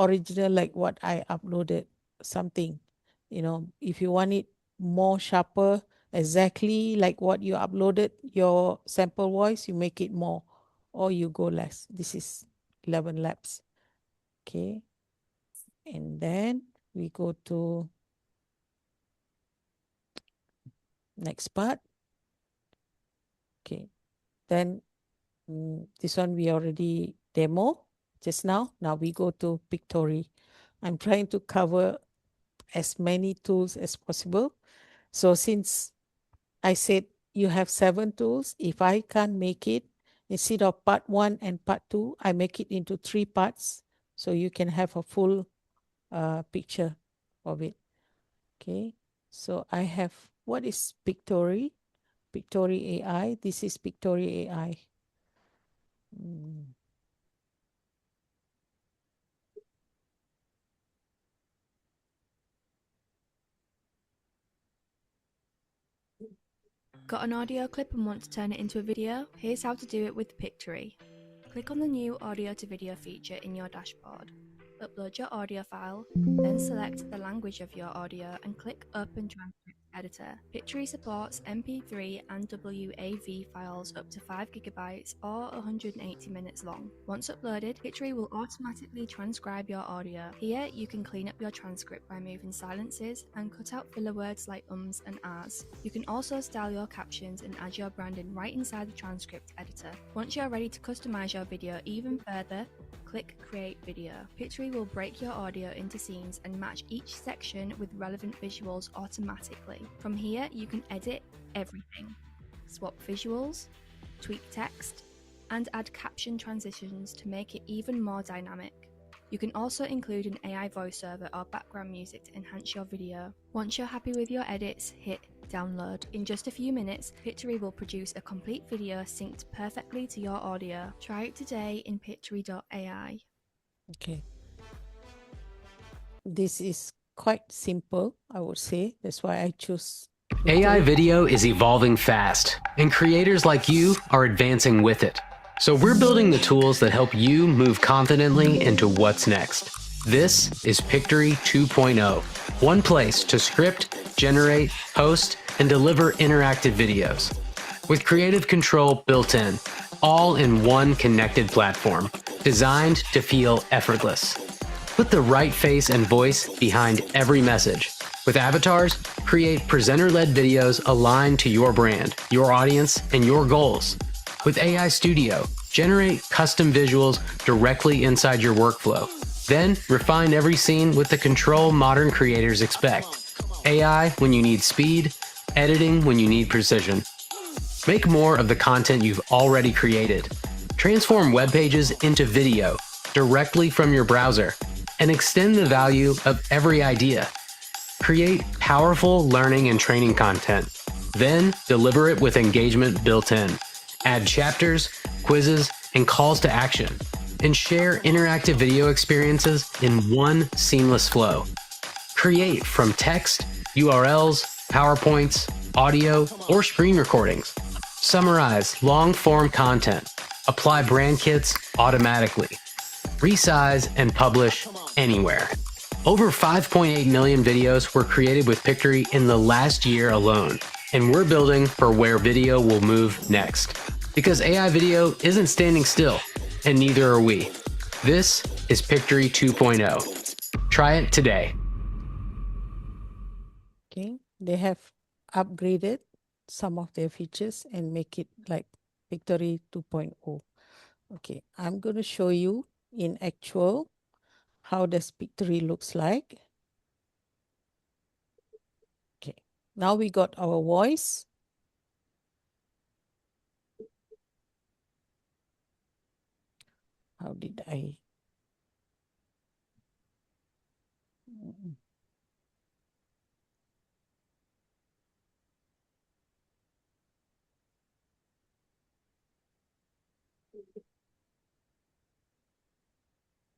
original like what I uploaded something. You know, if you want it more sharper, exactly like what you uploaded, your sample voice, you make it more or you go less. This is 11 laps. Okay. And then we go to next part. Okay. Then this one we already demo just now. Now we go to Pictory. I'm trying to cover as many tools as possible. So since I said you have 7 tools, if I can't make it, instead of part 1 and part 2, I make it into 3 parts. So you can have a full picture of it. Okay. So I have, what is Pictory? Pictory AI. This is Pictory AI. Got an audio clip and want to turn it into a video? Here's how to do it with Pictory. Click on the new audio to video feature in your dashboard. Upload your audio file, then select the language of your audio and click Open Transcript Editor. Pictory supports MP3 and WAV files up to 5 GB or 180 minutes long. Once uploaded, Pictory will automatically transcribe your audio. Here, you can clean up your transcript by moving silences and cut out filler words like ums and ahs. You can also style your captions and add your branding right inside the transcript editor. Once you're ready to customize your video even further, click Create Video. Pictory will break your audio into scenes and match each section with relevant visuals automatically. From here, you can edit everything, swap visuals, tweak text, and add caption transitions to make it even more dynamic. You can also include an AI voiceover or background music to enhance your video. Once you're happy with your edits, hit download. In just a few minutes, Pictory will produce a complete video synced perfectly to your audio. Try it today in Pictory.ai. Okay. This is quite simple, I would say. That's why I choose AI video is evolving fast, and creators like you are advancing with it. So we're building the tools that help you move confidently into what's next. This is Pictory 2.0, one place to script, generate, post, and deliver interactive videos. With creative control built in, all in one connected platform, designed to feel effortless. Put the right face and voice behind every message. With avatars, create presenter-led videos aligned to your brand, your audience, and your goals. With AI Studio, generate custom visuals directly inside your workflow. Then refine every scene with the control modern creators expect. AI when you need speed, editing when you need precision. Make more of the content you've already created. Transform web pages into video directly from your browser and extend the value of every idea. Create powerful learning and training content. Then deliver it with engagement built in. Add chapters, quizzes, and calls to action. And share interactive video experiences in one seamless flow. Create from text, URLs, PowerPoints, audio, or screen recordings. Summarize long-form content. Apply brand kits automatically. Resize and publish anywhere. Over 5.8 million videos were created with Pictory in the last year alone, and we're building for where video will move next. Because AI video isn't standing still, and neither are we. This is Pictory 2.0. Try it today. Okay, they have upgraded some of their features and make it like Pictory 2.0. Okay, I'm going to show you in actual how does Pictory looks like. Okay, now we got our voice. How did I?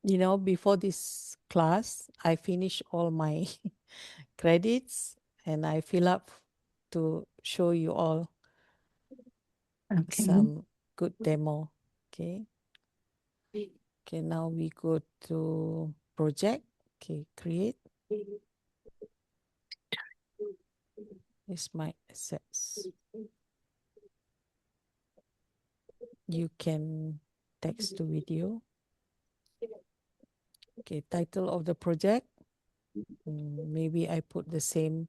You know, before this class, I finish all my credits and I fill up to show you all some good demo. Okay. Okay, now we go to project. Okay, create. Here's my assets. You can text to video. Okay, title of the project. Maybe I put the same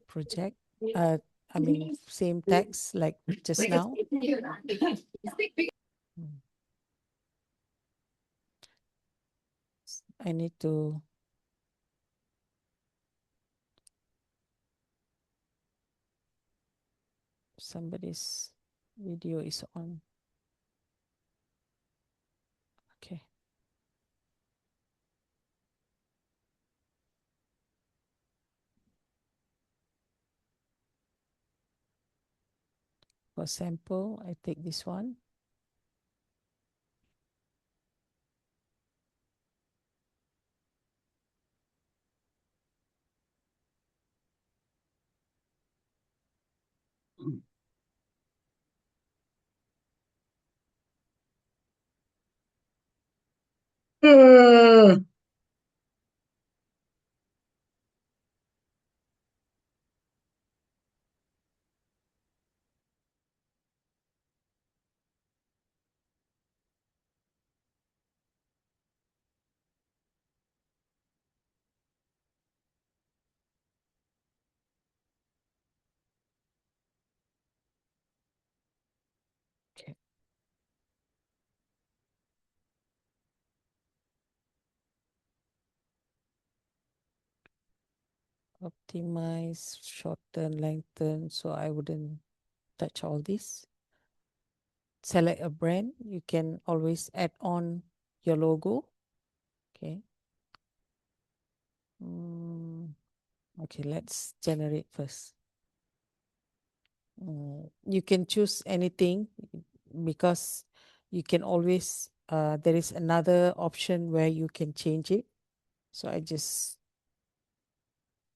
project. I mean, same text like just now. I need to somebody's video is on. Okay. For sample, I take this one. Okay. Optimize, shorten, lengthen, so I wouldn't touch all this. Select a brand. You can always add on your logo. Okay. Okay, let's generate first. You can choose anything because you can always, there is another option where you can change it. So I just,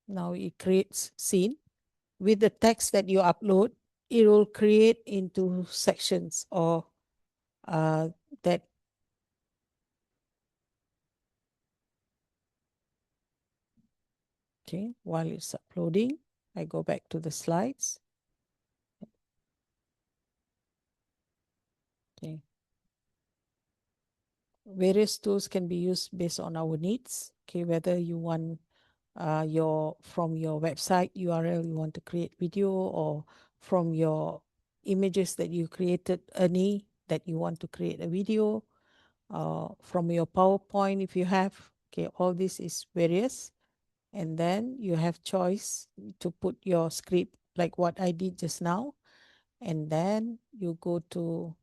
now it creates scene. With the text that you upload, it will create into sections or that. Okay, while it's uploading, I go back to the slides. Okay. Various tools can be used based on our needs. Okay, whether you want from your website URL you want to create video, or from your images that you created, any that you want to create a video, from your PowerPoint if you have. Okay, all this is various. And then you have choice to put your script like what I did just now. And then you go to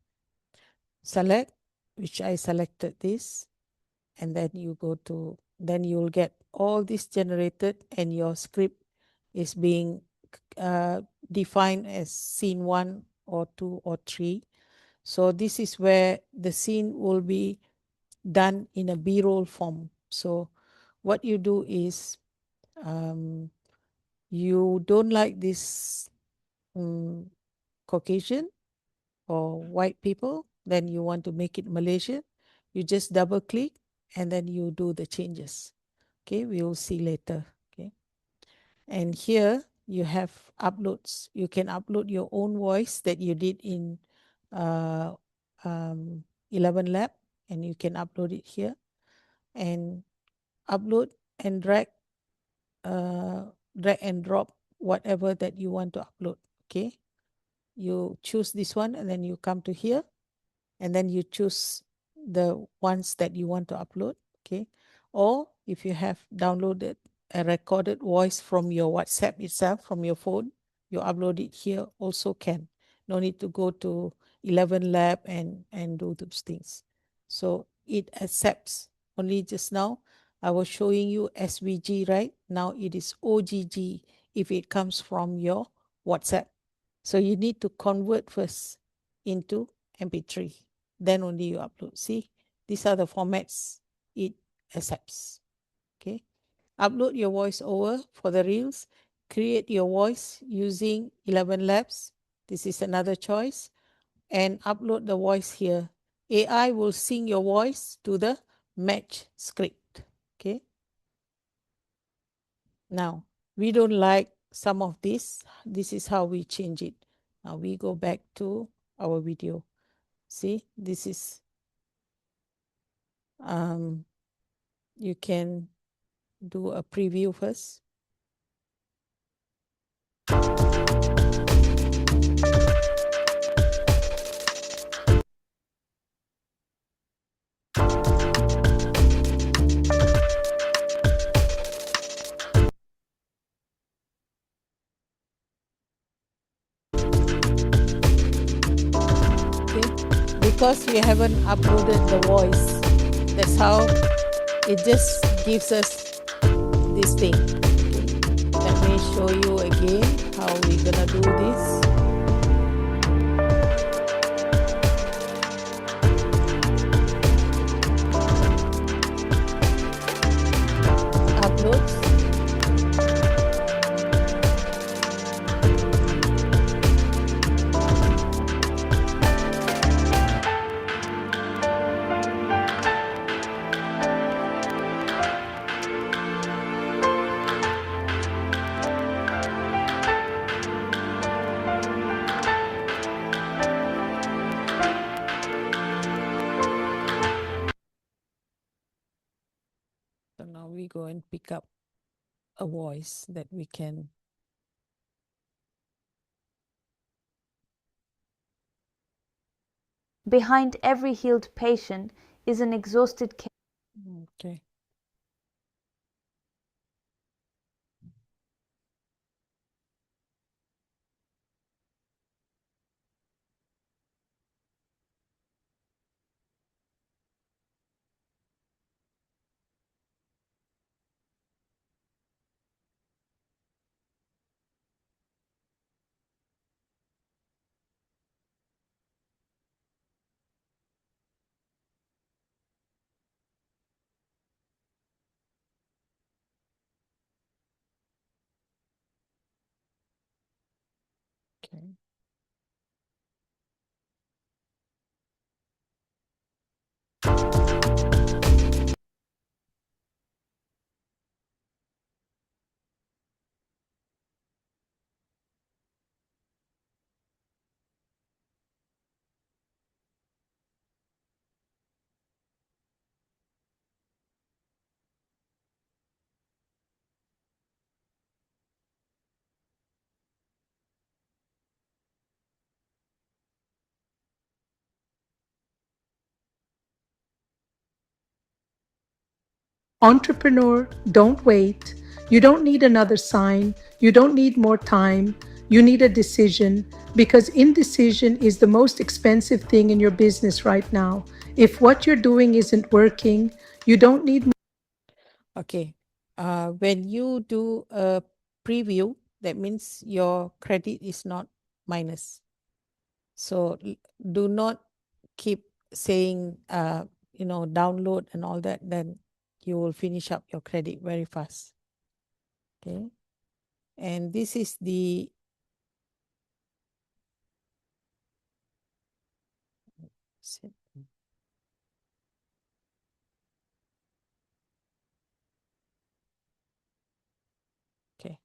select, which I selected this. And then you go to, then you'll get all this generated and your script is being defined as scene 1 or 2 or 3. So this is where the scene will be done in a B-roll form. So what you do is, you don't like this Caucasian or white people, then you want to make it Malaysian, you just double click and then you do the changes. Okay, we will see later. Okay, and here you have uploads. You can upload your own voice that you did in 11Lab, and you can upload it here and upload and drag and drop whatever that you want to upload. Okay, you choose this one and then you come to here and then you choose the ones that you want to upload. Okay, or if you have downloaded a recorded voice from your WhatsApp itself, from your phone, you upload it here also can. No need to go to 11Lab and do those things. So it accepts. Only just now I was showing you SVG, right? Now it is OGG if it comes from your WhatsApp. So you need to convert first into MP3. Then only you upload. See, these are the formats it accepts. Okay. Upload your voice over for the reels. Create your voice using 11Labs. This is another choice. And upload the voice here. AI will sync your voice to the match script. Okay. Now, we don't like some of this. This is how we change it. Now we go back to our video. See, this is, you can do a preview first. Because we haven't uploaded the voice, that's how it just gives us this thing. Let me show you again how we're gonna do this. Upload. So now we go and pick up a voice that we can. Behind every healed patient is an exhausted Okay. Okay. Entrepreneur, don't wait. You don't need another sign. You don't need more time. You need a decision because indecision is the most expensive thing in your business right now. If what you're doing isn't working, you don't need. Okay. When you do a preview, that means your credit is not minus. So do not keep saying, download and all that, then you will finish up your credit very fast. Okay. And this is the okay.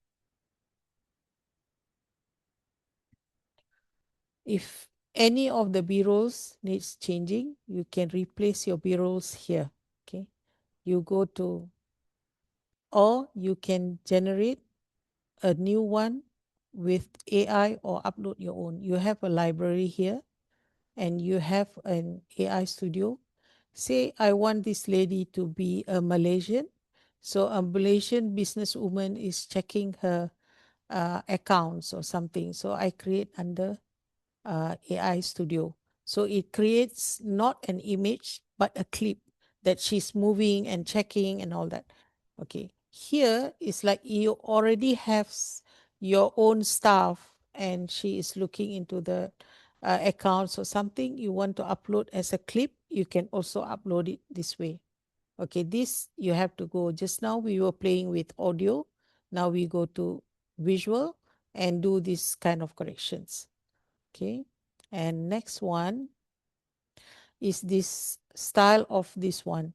If any of the B-rolls needs changing, you can replace your B-rolls here. Okay. You go to, or you can generate a new one with AI or upload your own. You have a library here and you have an AI studio. Say I want this lady to be a Malaysian. So a Malaysian businesswoman is checking her accounts or something. So I create under AI studio. So it creates not an image, but a clip that she's moving and checking and all that. Okay. Here is like you already have your own staff and she is looking into the accounts or something you want to upload as a clip. You can also upload it this way. Okay. This you have to go. Just now we were playing with audio. Now we go to visual and do this kind of corrections. Okay. And next one is this style of this one.